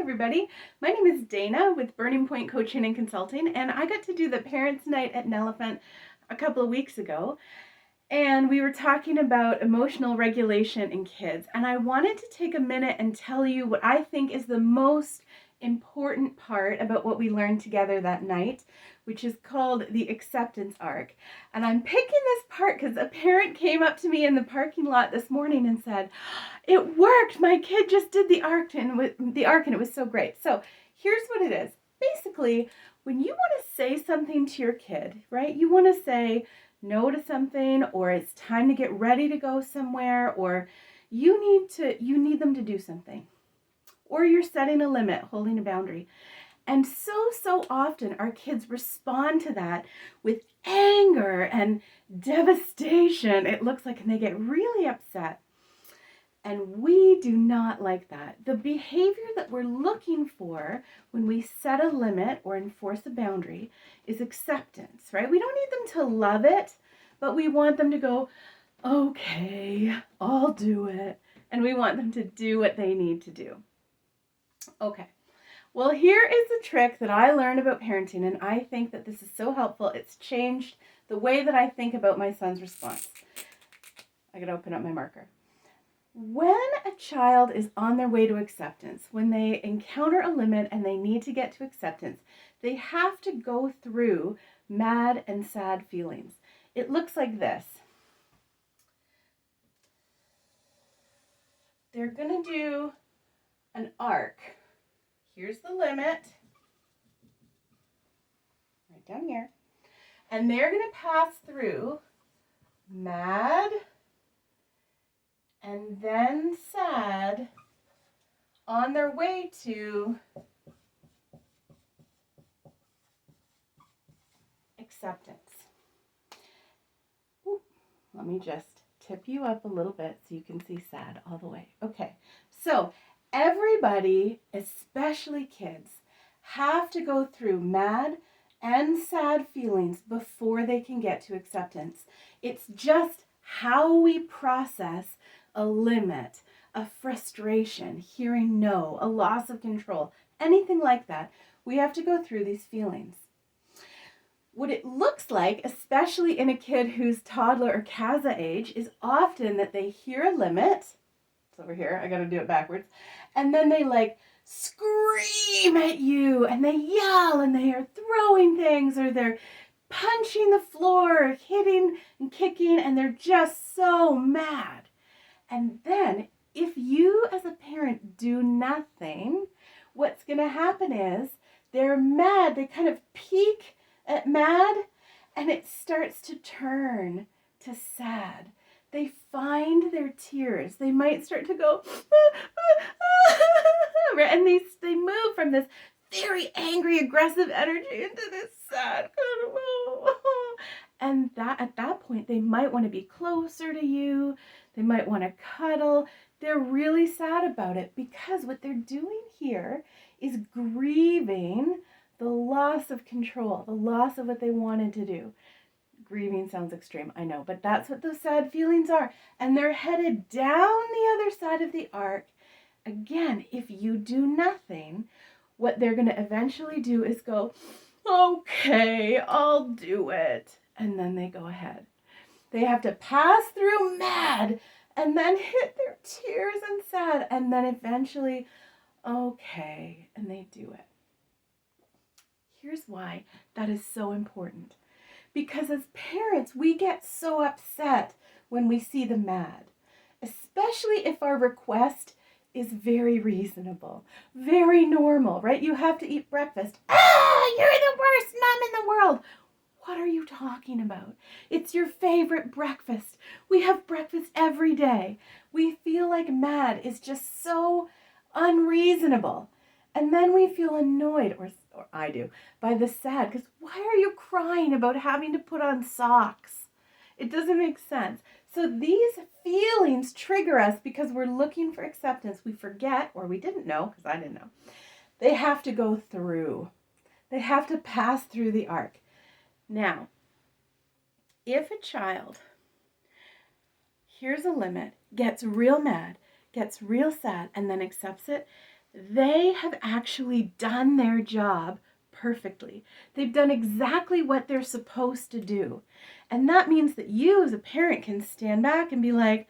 everybody. My name is Dana with Burning Point Coaching and Consulting, and I got to do the Parents' Night at Nelephant a couple of weeks ago, and we were talking about emotional regulation in kids, and I wanted to take a minute and tell you what I think is the most important part about what we learned together that night, which is called the acceptance arc. And I'm picking this part because a parent came up to me in the parking lot this morning and said, "It worked. My kid just did the arc and it was so great." So here's what it is. Basically, when you want to say something to your kid, right? You want to say no to something, or it's time to get ready to go somewhere, or you need them to do something. Or you're setting a limit, holding a boundary. And so often our kids respond to that with anger and devastation, it looks like, and they get really upset. And we do not like that. The behavior that we're looking for when we set a limit or enforce a boundary is acceptance, right? We don't need them to love it, but we want them to go, "Okay, I'll do it." And we want them to do what they need to do. Okay. Well, here is the trick that I learned about parenting, and I think that this is so helpful. It's changed the way that I think about my son's response. I gotta open up my marker. When a child is on their way to acceptance, when they encounter a limit and they need to get to acceptance, they have to go through mad and sad feelings. It looks like this. They're gonna do an arc. Here's the limit, right down here. And they're going to pass through mad and then sad on their way to acceptance. Ooh, let me just tip you up a little bit so you can see sad all the way. Okay, so everybody, especially kids, have to go through mad and sad feelings before they can get to acceptance. It's just how we process a limit, a frustration, hearing no, a loss of control, anything like that. We have to go through these feelings. What it looks like, especially in a kid who's toddler or CASA age, is often that they hear a limit. It's over here, I gotta do it backwards. And then they scream at you, and they yell, and they are throwing things, or they're punching the floor, hitting and kicking, and they're just so mad. And then if you as a parent do nothing, what's gonna happen is they're mad, they kind of peak at mad, and it starts to turn to sad. They find their tears. They might start to go, and they move from this very angry, aggressive energy into this sad, and at that point, they might want to be closer to you. They might want to cuddle. They're really sad about it because what they're doing here is grieving the loss of control, the loss of what they wanted to do. Grieving sounds extreme, I know, but that's what those sad feelings are. And they're headed down the other side of the arc. Again, if you do nothing, what they're going to eventually do is go, "Okay, I'll do it." And then they go ahead. They have to pass through mad and then hit their tears and sad, and then eventually, okay, and they do it. Here's why that is so important. Because as parents, we get so upset when we see the mad, especially if our request is very reasonable, very normal, right? You have to eat breakfast. You're the worst mom in the world. What are you talking about? It's your favorite breakfast. We have breakfast every day. We feel like mad is just so unreasonable. And then we feel annoyed, or I do, by the sad, because why are you crying about having to put on socks? It doesn't make sense. So these feelings trigger us because we're looking for acceptance. We forget, or we didn't know, because I didn't know. They have to go through. They have to pass through the arc. Now, if a child hears a limit, gets real mad, gets real sad, and then accepts it, they have actually done their job perfectly. They've done exactly what they're supposed to do. And that means that you as a parent can stand back and be like,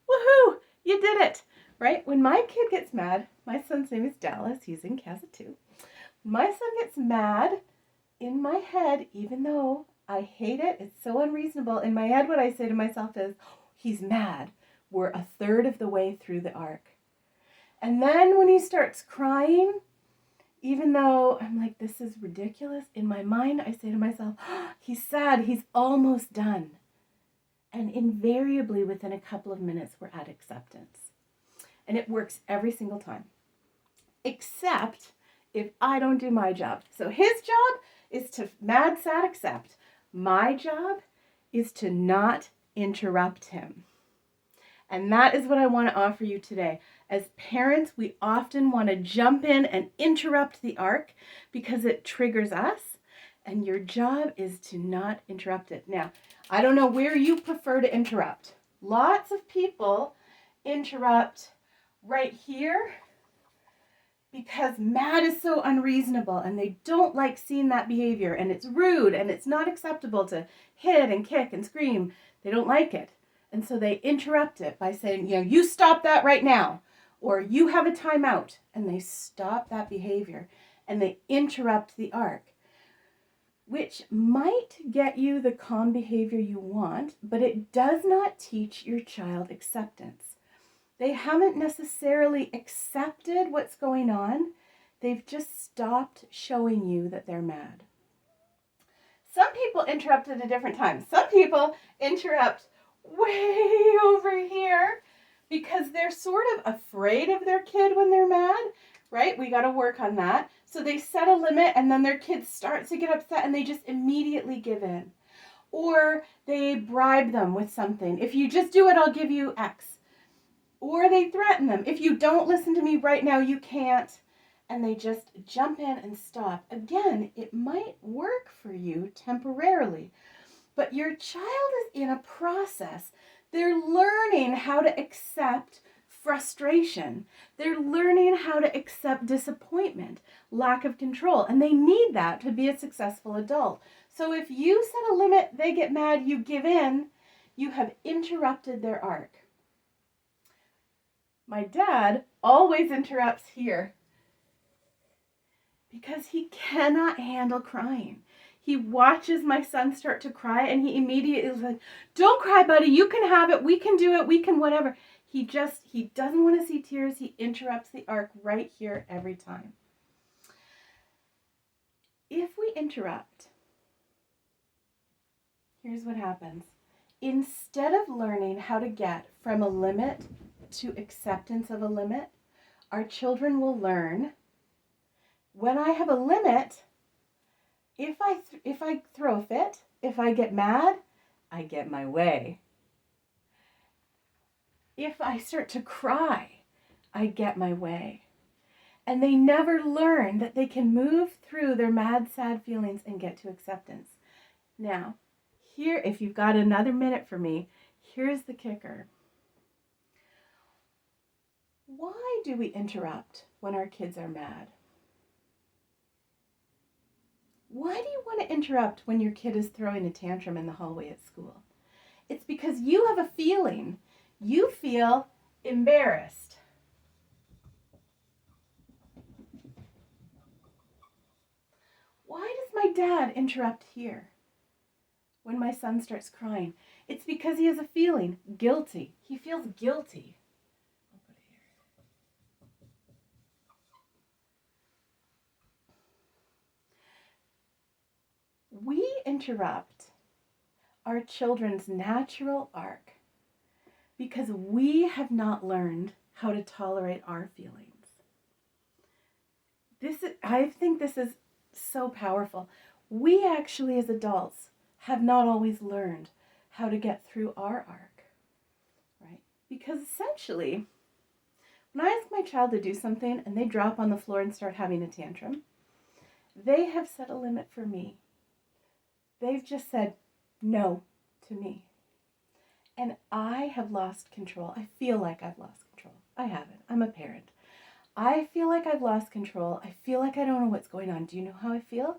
woohoo, you did it, right? When my kid gets mad, my son's name is Dallas, he's in Casa too. My son gets mad in my head, even though I hate it, it's so unreasonable. In my head, what I say to myself is, he's mad. We're a third of the way through the arc. And then when he starts crying, even though I'm like, this is ridiculous, in my mind, I say to myself, oh, he's sad, he's almost done. And invariably within a couple of minutes, we're at acceptance. And it works every single time. Except if I don't do my job. So his job is to mad, sad, accept. My job is to not interrupt him. And that is what I want to offer you today. As parents, we often want to jump in and interrupt the arc because it triggers us. And your job is to not interrupt it. Now, I don't know where you prefer to interrupt. Lots of people interrupt right here because mad is so unreasonable and they don't like seeing that behavior and it's rude and it's not acceptable to hit and kick and scream. They don't like it. And so they interrupt it by saying, you stop that right now, or you have a timeout, and they stop that behavior and they interrupt the arc, which might get you the calm behavior you want, but it does not teach your child acceptance. They haven't necessarily accepted what's going on. They've just stopped showing you that they're mad. Some people interrupt at a different time. Some people interrupt way over here because they're sort of afraid of their kid when they're mad, right? We got to work on that. So they set a limit and then their kid starts to get upset and they just immediately give in. Or they bribe them with something. If you just do it, I'll give you X. Or they threaten them. If you don't listen to me right now, you can't. And they just jump in and stop. Again, it might work for you temporarily, but your child is in a process. They're learning how to accept frustration. They're learning how to accept disappointment, lack of control, and they need that to be a successful adult. So if you set a limit, they get mad, you give in, you have interrupted their arc. My dad always interrupts here because he cannot handle crying. He watches my son start to cry and he immediately is like, don't cry, buddy. You can have it. We can do it. We can whatever. He doesn't want to see tears. He interrupts the arc right here every time. If we interrupt, here's what happens. Instead of learning how to get from a limit to acceptance of a limit, our children will learn, when I have a limit, if I throw a fit, if I get mad, I get my way. If I start to cry, I get my way. And they never learn that they can move through their mad, sad feelings and get to acceptance. Now, here, if you've got another minute for me, here's the kicker. Why do we interrupt when our kids are mad? Why do you want to interrupt when your kid is throwing a tantrum in the hallway at school? It's because you have a feeling. You feel embarrassed. Why does my dad interrupt here when my son starts crying? It's because he has a feeling, guilty. He feels guilty. We interrupt our children's natural arc because we have not learned how to tolerate our feelings. I think this is so powerful. We actually, as adults, have not always learned how to get through our arc, right? Because essentially, when I ask my child to do something and they drop on the floor and start having a tantrum, they have set a limit for me. They've just said no to me. And I have lost control. I feel like I've lost control. I haven't. I'm a parent. I feel like I've lost control. I feel like I don't know what's going on. Do you know how I feel?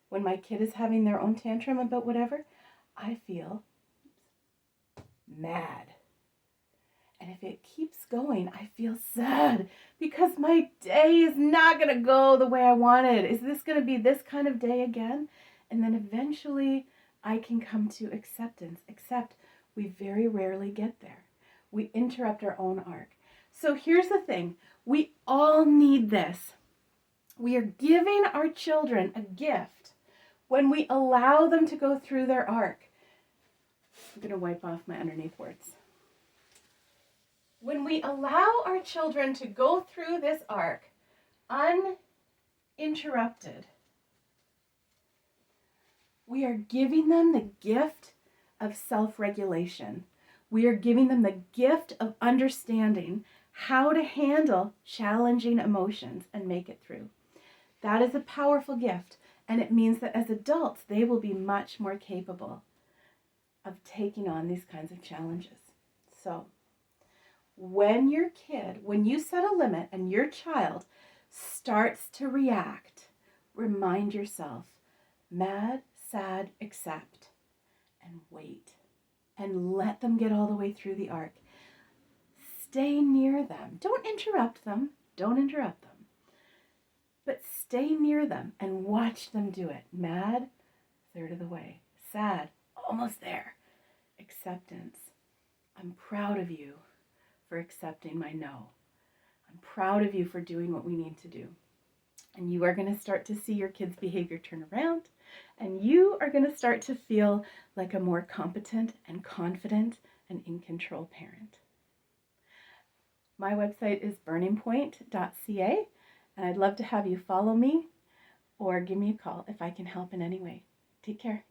When my kid is having their own tantrum about whatever, I feel mad. And if it keeps going, I feel sad because my day is not going to go the way I wanted. Is this going to be this kind of day again? And then eventually I can come to acceptance, except we very rarely get there. We interrupt our own arc. So here's the thing. We all need this. We are giving our children a gift when we allow them to go through their arc. I'm going to wipe off my underneath words. When we allow our children to go through this arc uninterrupted, we are giving them the gift of self-regulation. We are giving them the gift of understanding how to handle challenging emotions and make it through. That is a powerful gift, and it means that as adults, they will be much more capable of taking on these kinds of challenges. So, when you set a limit and your child starts to react, remind yourself, mad, sad, accept, and wait. And let them get all the way through the arc. Stay near them. Don't interrupt them. But stay near them and watch them do it. Mad, third of the way. Sad, almost there. Acceptance. I'm proud of you for accepting my no. I'm proud of you for doing what we need to do. And you are going to start to see your kids' behavior turn around, and you are going to start to feel like a more competent and confident and in control parent. My website is burningpoint.ca, and I'd love to have you follow me or give me a call if I can help in any way. Take care.